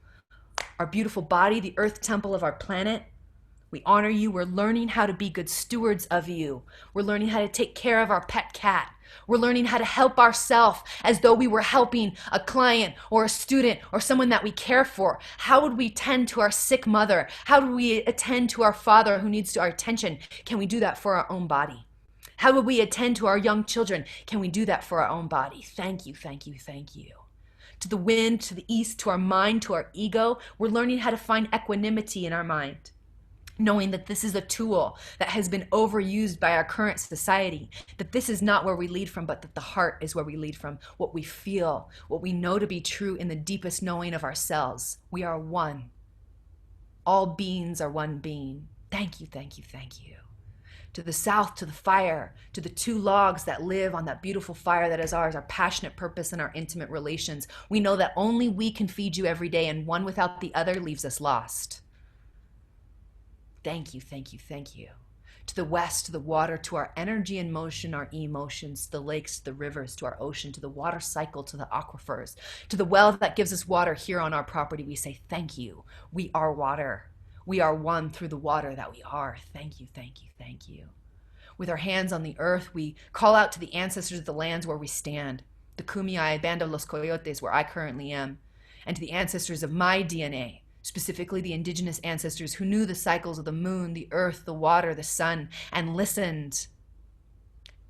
Our beautiful body, the earth temple of our planet. We honor you. We're learning how to be good stewards of you. We're learning how to take care of our pet cat. We're learning how to help ourselves as though we were helping a client or a student or someone that we care for. How would we tend to our sick mother? How do we attend to our father who needs our attention? Can we do that for our own body? How would we attend to our young children? Can we do that for our own body? Thank you, thank you, thank you. To the wind, to the east, to our mind, to our ego, we're learning how to find equanimity in our mind. Knowing that this is a tool that has been overused by our current society, that this is not where we lead from, but that the heart is where we lead from, what we feel, what we know to be true in the deepest knowing of ourselves. We are one. All beings are one being. Thank you, thank you, thank you. To the south, to the fire, to the two logs that live on that beautiful fire that is ours, our passionate purpose and our intimate relations. We know that only we can feed you every day, and one without the other leaves us lost. Thank you, thank you, thank you. To the west, to the water, to our energy and motion, our emotions, to the lakes, to the rivers, to our ocean, to the water cycle, to the aquifers, to the well that gives us water here on our property, we say thank you. We are water. We are one through the water that we are. Thank you, thank you, thank you. With our hands on the earth, we call out to the ancestors of the lands where we stand, the Kumeyaay Band of Los Coyotes, where I currently am, and to the ancestors of my DNA, specifically the indigenous ancestors who knew the cycles of the moon, the earth, the water, the sun, and listened.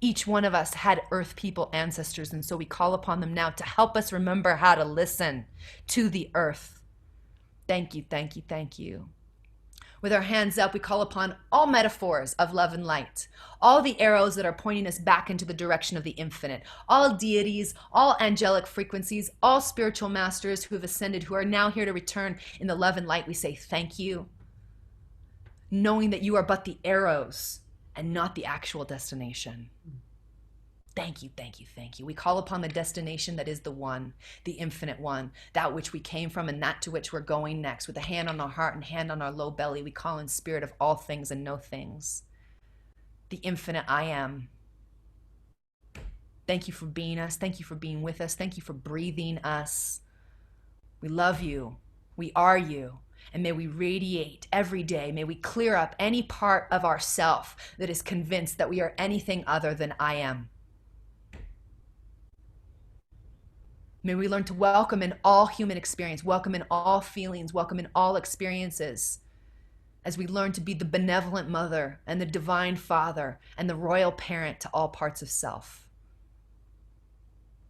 Each one of us had earth people ancestors, and so we call upon them now to help us remember how to listen to the earth. Thank you, thank you, thank you. With our hands up, we call upon all metaphors of love and light, all the arrows that are pointing us back into the direction of the infinite, all deities, all angelic frequencies, all spiritual masters who have ascended, who are now here to return in the love and light. We say thank you, knowing that you are but the arrows and not the actual destination. Thank you, thank you, thank you. We call upon the destination that is the one, the infinite one, that which we came from and that to which we're going next. With a hand on our heart and hand on our low belly, we call in spirit of all things and no things. The infinite I am. Thank you for being us. Thank you for being with us. Thank you for breathing us. We love you. We are you. And may we radiate every day. May we clear up any part of ourself that is convinced that we are anything other than I am. May we learn to welcome in all human experience, welcome in all feelings, welcome in all experiences, as we learn to be the benevolent mother and the divine father and the royal parent to all parts of self.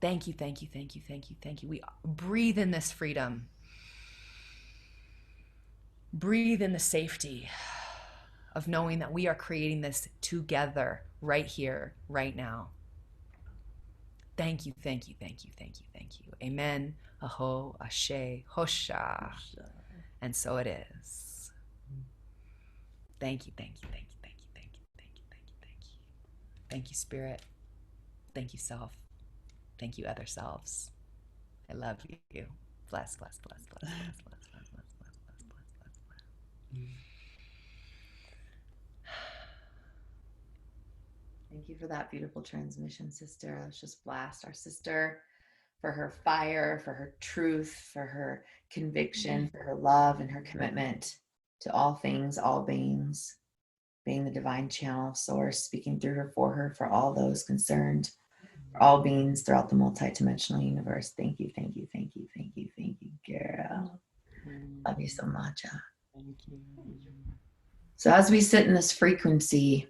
Thank you, thank you, thank you, thank you, thank you. We breathe in this freedom. Breathe in the safety of knowing that we are creating this together, right here, right now. Thank you, thank you, thank you, thank you, thank you. Amen. Aho, Ashe, Hosha. And so it is. Thank you, thank you, thank you, thank you, thank you, thank you, thank you, thank you. Thank you, Spirit. Thank you, Self. Thank you, other selves. I love you. Bless, bless, bless, bless, bless, bless, bless, bless, bless, bless, bless, bless. Thank you for that beautiful transmission, sister. Let's just blast our sister for her fire, for her truth, for her conviction, for her love and her commitment to all things, all beings, being the divine channel of source, speaking through her, for all those concerned, for all beings throughout the multidimensional universe. Thank you, thank you, thank you, thank you, thank you, girl. Love you so much. Thank you. So as we sit in this frequency,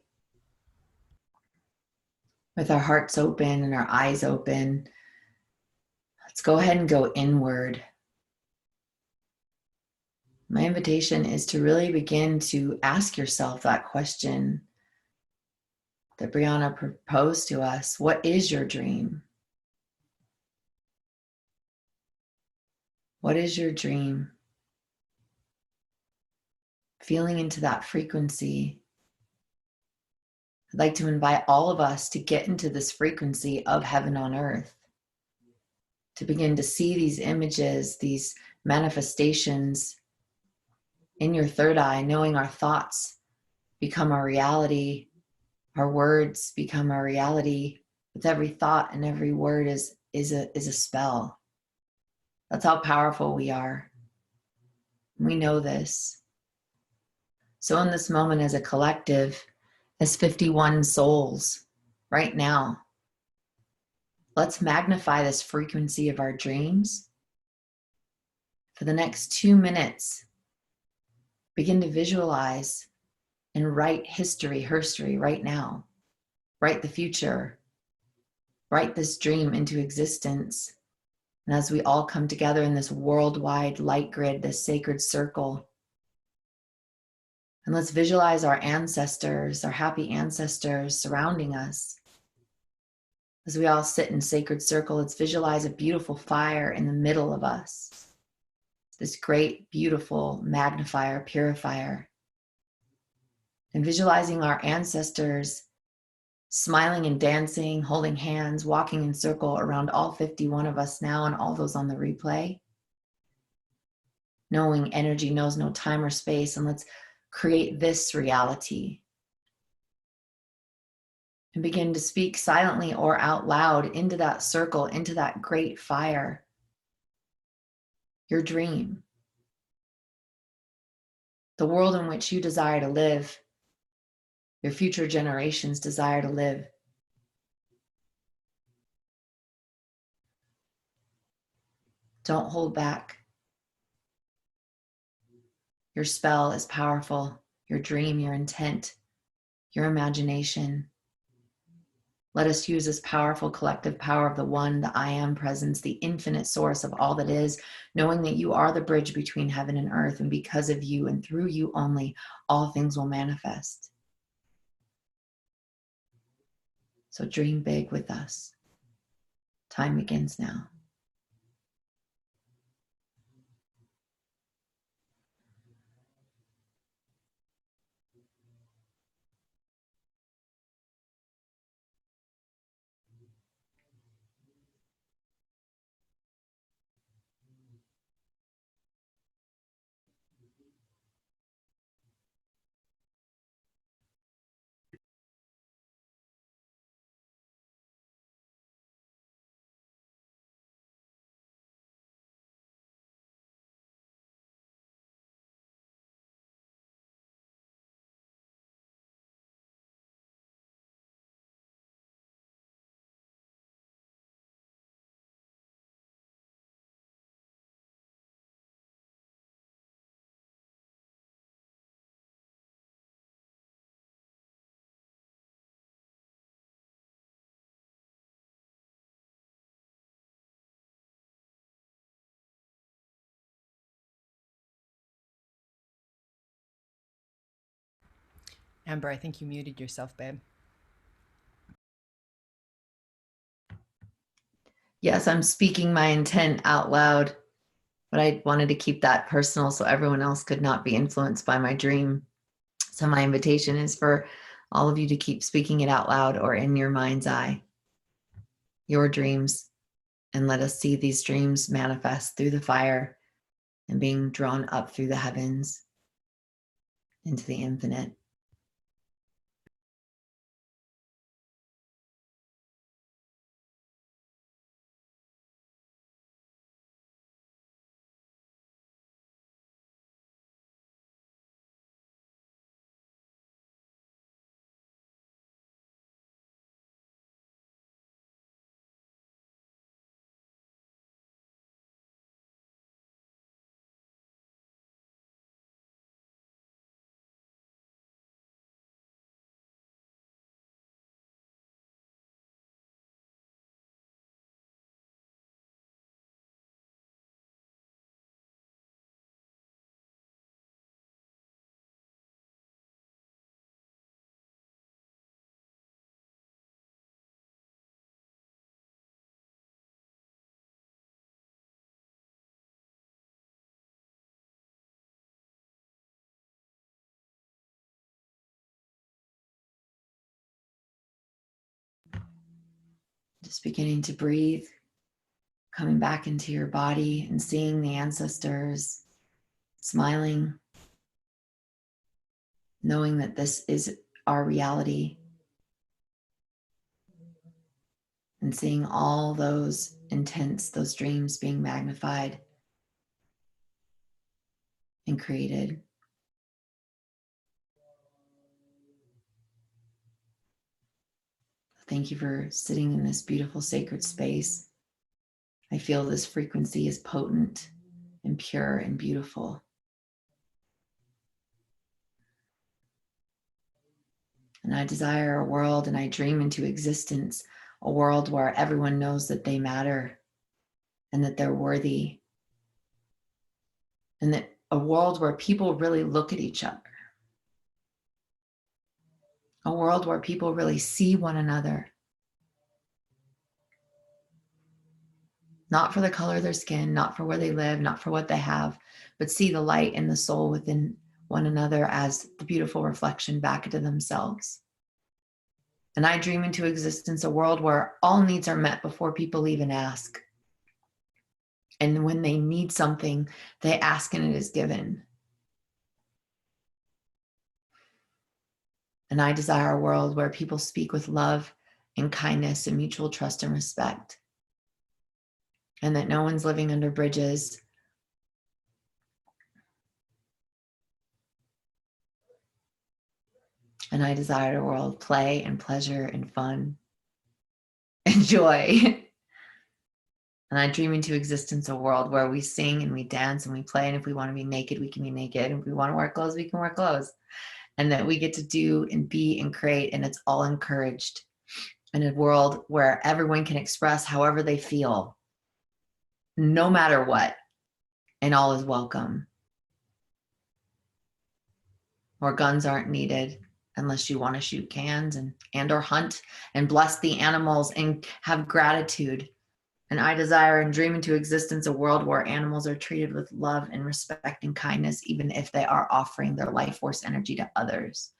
with our hearts open and our eyes open, let's go ahead and go inward. My invitation is to really begin to ask yourself that question that Briana proposed to us. What is your dream? What is your dream? Feeling into that frequency. I'd like to invite all of us to get into this frequency of heaven on earth, to begin to see these images, these manifestations in your third eye, knowing our thoughts become our reality, our words become our reality. With every thought and every word is a spell. That's how powerful we are. We know this. So in this moment as a collective, as 51 souls right now, let's magnify this frequency of our dreams. For the next 2 minutes, begin to visualize and write history right now. Write the future. Write this dream into existence. And as we all come together in this worldwide light grid, this sacred circle, and let's visualize our ancestors, our happy ancestors surrounding us. As we all sit in sacred circle, let's visualize a beautiful fire in the middle of us. This great, beautiful magnifier, purifier. And visualizing our ancestors smiling and dancing, holding hands, walking in circle around all 51 of us now and all those on the replay. Knowing energy knows no time or space, and let's create this reality. And begin to speak silently or out loud into that circle, into that great fire. Your dream. the world in which you desire to live, your future generations desire to live. Don't hold back. Your spell is powerful. Your dream, your intent, your imagination. Let us use this powerful collective power of the one, the I am presence, the infinite source of all that is, knowing that you are the bridge between heaven and earth, and because of you and through you only, all things will manifest. So dream big with us. Time begins now. Amber, I think you muted yourself, babe. Yes, I'm speaking my intent out loud, but I wanted to keep that personal so everyone else could not be influenced by my dream. So my invitation is for all of you to keep speaking it out loud or in your mind's eye, your dreams, and let us see these dreams manifest through the fire and being drawn up through the heavens into the infinite. Just beginning to breathe, coming back into your body and seeing the ancestors, smiling, knowing that this is our reality, and seeing all those intents, those dreams being magnified and created. Thank you for sitting in this beautiful sacred space. I feel this frequency is potent and pure and beautiful. And I desire a world, and I dream into existence, a world where everyone knows that they matter and that they're worthy, and that a world where people really look at each other, a world where people really see one another, not for the color of their skin, not for where they live, not for what they have, but see the light and the soul within one another as the beautiful reflection back into themselves. And I dream into existence a world where all needs are met before people even ask. And when they need something, they ask and it is given. And I desire a world where people speak with love and kindness and mutual trust and respect. And that no one's living under bridges. And I desire a world of play and pleasure and fun and joy. And I dream into existence a world where we sing and we dance and we play. And if we want to be naked, we can be naked. And if we want to wear clothes, we can wear clothes. And that we get to do and be and create, and it's all encouraged. In a world where everyone can express however they feel, no matter what, and all is welcome. Where guns aren't needed unless you want to shoot cans and or hunt and bless the animals and have gratitude. And I desire and dream into existence a world where animals are treated with love and respect and kindness, even if they are offering their life force energy to others.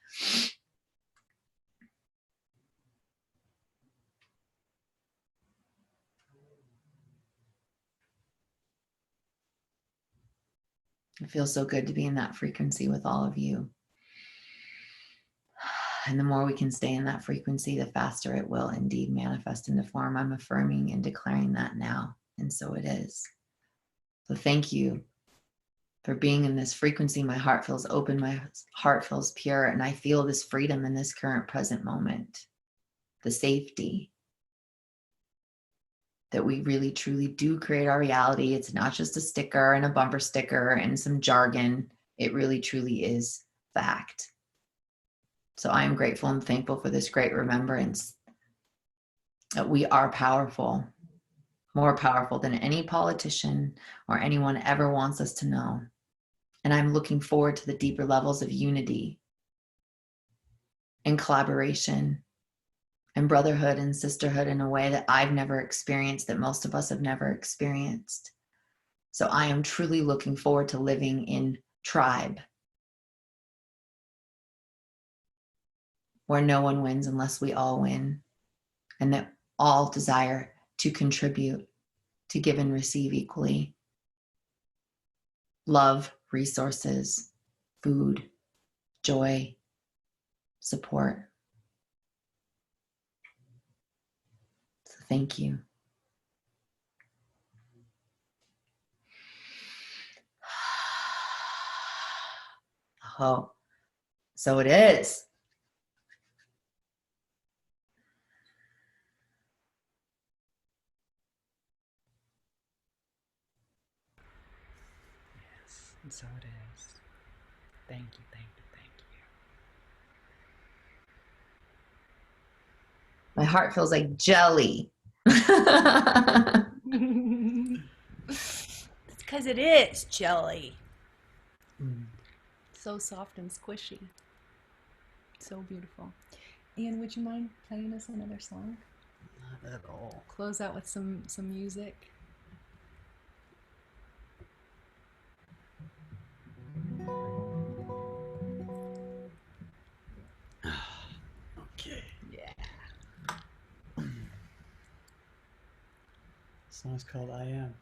It feels so good to be in that frequency with all of you. And the more we can stay in that frequency, the faster it will indeed manifest into form. I'm affirming and declaring that now. And so it is. So thank you for being in this frequency. My heart feels open. My heart feels pure. And I feel this freedom in this current present moment. The safety that we really truly do create our reality. It's not just a sticker and a bumper sticker and some jargon. It really truly is fact. So I am grateful and thankful for this great remembrance that we are powerful, more powerful than any politician or anyone ever wants us to know. And I'm looking forward to the deeper levels of unity and collaboration and brotherhood and sisterhood in a way that I've never experienced, that most of us have never experienced. So I am truly looking forward to living in tribe, where no one wins unless we all win, and that all desire to contribute, to give and receive equally. Love, resources, food, joy, support. So thank you. Oh, so it is. Yes, and so it is. Thank you, thank you, thank you. My heart feels like jelly. It's because it is jelly. So soft and squishy. So beautiful. Ian, would you mind playing us another song? Not at all. Close out with some music. Okay. Yeah. This song's called I Am.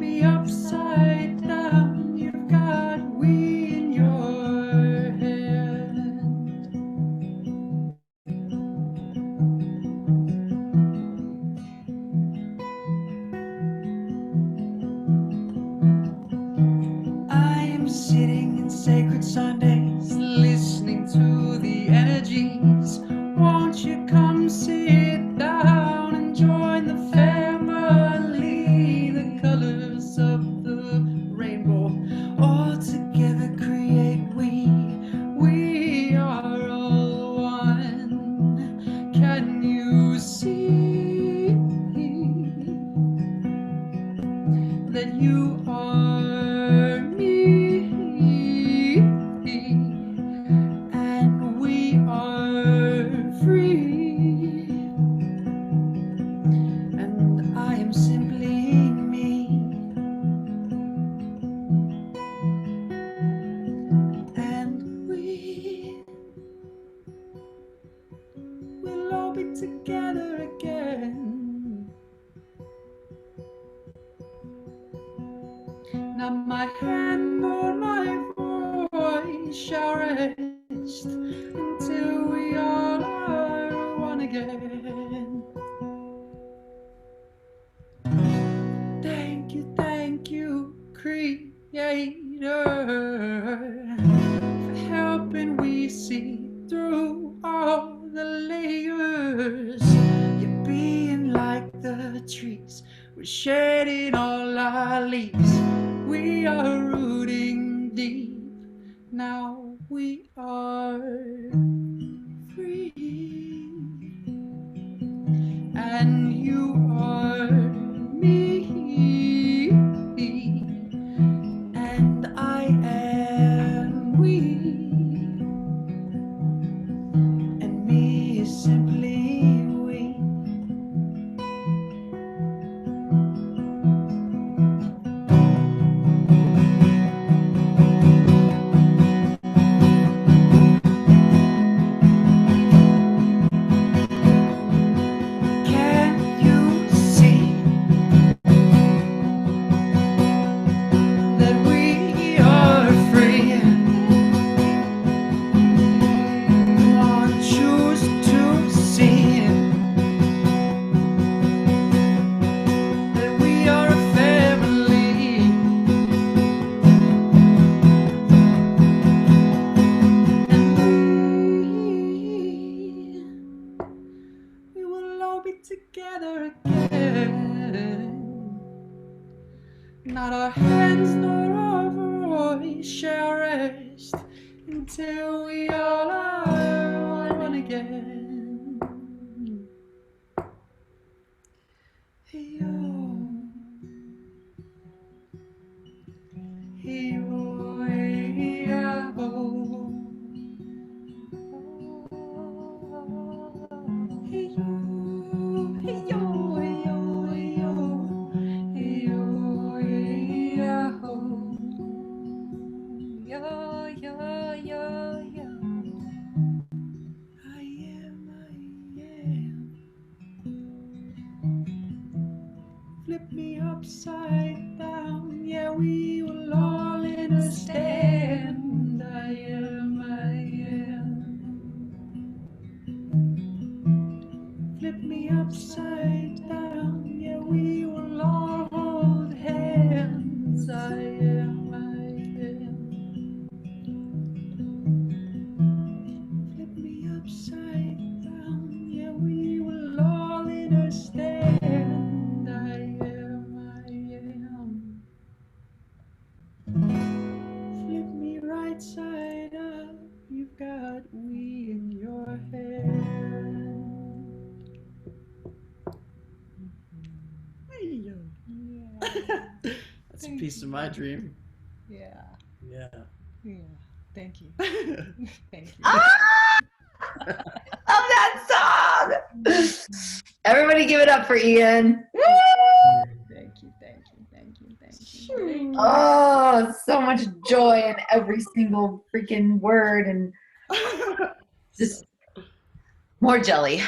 me upside down. You've got we in your hand. I am sitting in sacred Sundays, listening to the energies. Won't you come sit down and join the family? The colors of the rainbow all together create we. We are all one. Can you see that you are me, and we are free, and I am simply me, and we will all be together again. Not my hand nor my voice shall rest until we all are one again. Thank you, Creator, for helping we see through all the layers. You're being like the trees, we're shedding all our leaves. We are rooting deep, now we are free, and you are me, and I am we, and me is simply we. Can you see that we are free? One choose to see that we are a family, and we will all be together again. Not our hands nor our voice shall rest until we all are one again. Hey-yo. Hey-yo, hey-yo. Hey-yo, hey-yo, hey-yo, hey-yo. Hey-yo, hey-yo. Yo, yo, yo, yo. I am. Flip me upside down, yeah, we will all understand. I am. Flip me upside down, yeah, we will all hold hands. I am. Flip me upside down, yeah, we will all understand. I am. Flip me right side up, you've got we in your hand. Hey-yo. Yeah. That's a piece of my dream. Yeah. Yeah. Yeah. Thank you. Thank you. Ah! Love that song. Everybody give it up for Ian. Woo! Thank you. Thank you. Thank you. Thank you. Thank you. Oh, so much joy in every single freaking word, and just more jelly.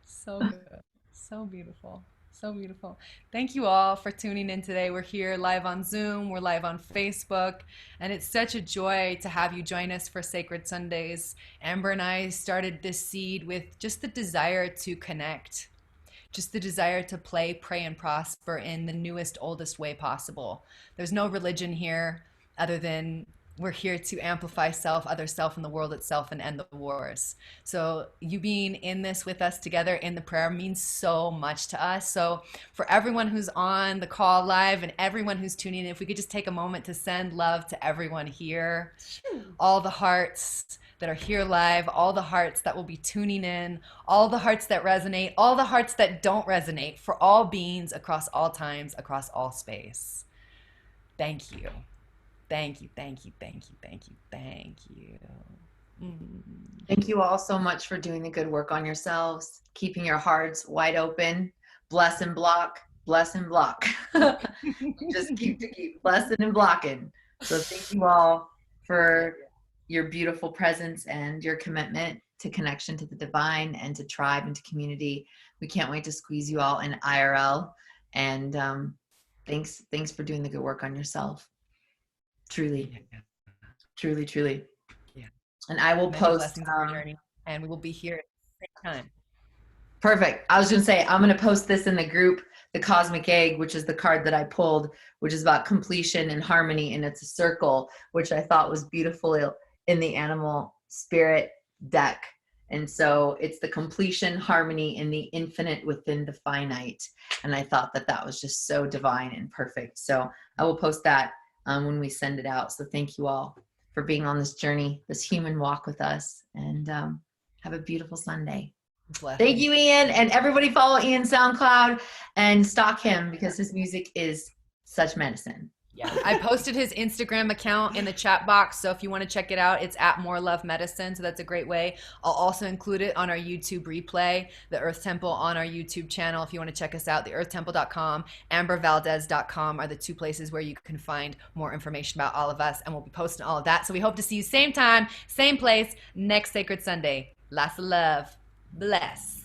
So good. So beautiful. So beautiful. Thank you all for tuning in today. We're here live on Zoom, we're live on Facebook, and it's such a joy to have you join us for Sacred Sundays. Amber and I started this seed with just the desire to connect, just the desire to play, pray, and prosper in the newest, oldest way possible. There's no religion here other than we're here to amplify self, other self, and the world itself and end the wars. So you being in this with us together in the prayer means so much to us. So for everyone who's on the call live and everyone who's tuning in, if we could just take a moment to send love to everyone here, all the hearts that are here live, all the hearts that will be tuning in, all the hearts that resonate, all the hearts that don't resonate, for all beings across all times, across all space. Thank you. Thank you, thank you, thank you, thank you, thank you. Thank you all so much for doing the good work on yourselves, keeping your hearts wide open. Bless and block, bless and block. Just keep blessing and blocking. So thank you all for your beautiful presence and your commitment to connection to the divine and to tribe and to community. We can't wait to squeeze you all in IRL. And thanks for doing the good work on yourself. Truly, truly, truly. Yeah. And I will Many post. blessings on your journey, and we will be here at the same time. Perfect. I was going to say, I'm going to post this in the group, the Cosmic Egg, which is the card that I pulled, which is about completion and harmony. And it's a circle, which I thought was beautiful in the animal spirit deck. And so it's the completion, harmony, and the infinite within the finite. And I thought that that was just so divine and perfect. So I will post that when we send it out. So thank you all for being on this journey, this human walk with us, and have a beautiful Sunday. Thank you, Ian. And everybody follow Ian SoundCloud and stalk him because his music is such medicine. Yeah, I posted his Instagram account in the chat box, so if you want to check it out, it's at More Love Medicine, so that's a great way. I'll also include it on our YouTube replay, the Earth Temple on our YouTube channel. If you want to check us out, theearthtemple.com, ambervaldez.com are the two places where you can find more information about all of us, and we'll be posting all of that. So we hope to see you same time, same place, next Sacred Sunday. Lots of love. Bless.